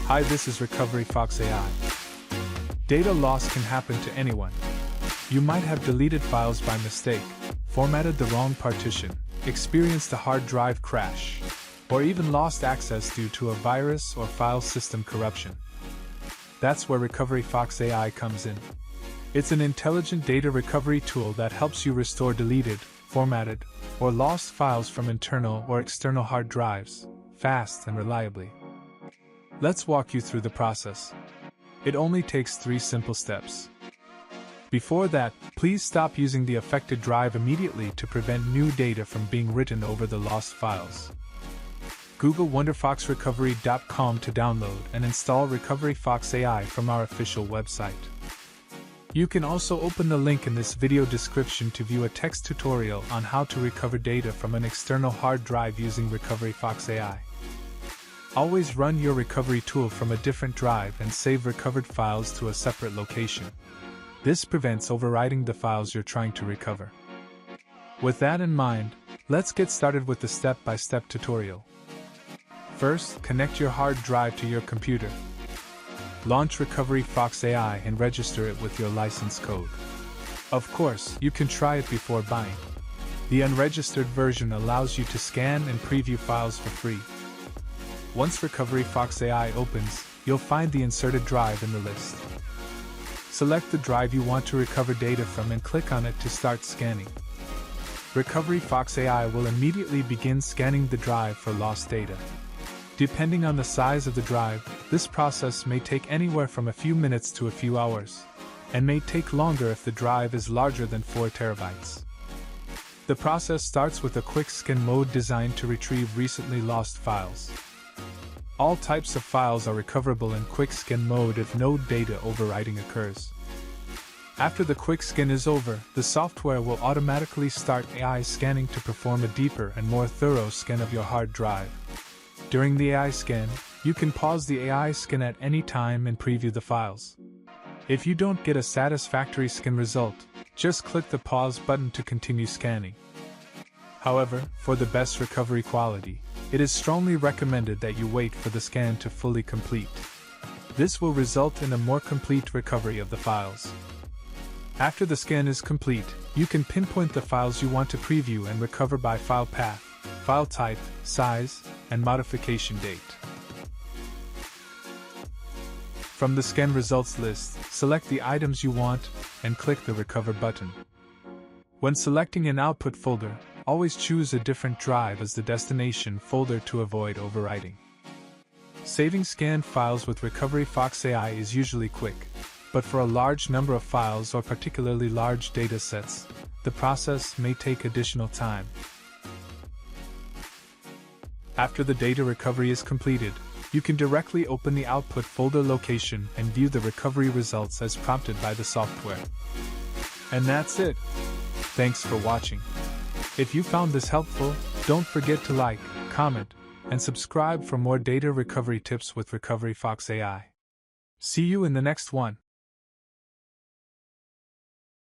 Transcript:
Hi, this is RecoveryFox AI. Data loss can happen to anyone. You might have deleted files by mistake, formatted the wrong partition, experienced a hard drive crash, or even lost access due to a virus or file system corruption. That's where RecoveryFox AI comes in. It's an intelligent data recovery tool that helps you restore deleted, formatted, or lost files from internal or external hard drives, fast and reliably. Let's walk you through the process. It only takes 3 simple steps. Before that, please stop using the affected drive immediately to prevent new data from being written over the lost files. Google wonderfoxrecovery.com to download and install RecoveryFox AI from our official website. You can also open the link in this video description to view a text tutorial on how to recover data from an external hard drive using RecoveryFox AI. Always run your recovery tool from a different drive and save recovered files to a separate location. This prevents overwriting the files you're trying to recover. With that in mind, let's get started with the step-by-step tutorial. First, connect your hard drive to your computer. Launch RecoveryFox AI and register it with your license code. Of course, you can try it before buying. The unregistered version allows you to scan and preview files for free. Once RecoveryFox AI opens, you'll find the inserted drive in the list. Select the drive you want to recover data from and click on it to start scanning. RecoveryFox AI will immediately begin scanning the drive for lost data. Depending on the size of the drive, this process may take anywhere from a few minutes to a few hours, and may take longer if the drive is larger than 4 terabytes. The process starts with a quick scan mode designed to retrieve recently lost files. All types of files are recoverable in quick scan mode if no data overwriting occurs. After the quick scan is over, the software will automatically start AI scanning to perform a deeper and more thorough scan of your hard drive. During the AI scan, you can pause the AI scan at any time and preview the files. If you don't get a satisfactory scan result, just click the pause button to continue scanning. However, for the best recovery quality, it is strongly recommended that you wait for the scan to fully complete. This will result in a more complete recovery of the files. After the scan is complete, you can pinpoint the files you want to preview and recover by file path, file type, size, and modification date. From the scan results list, select the items you want and click the Recover button. When selecting an output folder, always choose a different drive as the destination folder to avoid overwriting. Saving scanned files with RecoveryFox AI is usually quick, but for a large number of files or particularly large data sets, the process may take additional time. After the data recovery is completed, you can directly open the output folder location and view the recovery results as prompted by the software. And that's it. Thanks for watching. If you found this helpful, don't forget to like, comment, and subscribe for more data recovery tips with RecoveryFox AI. See you in the next one.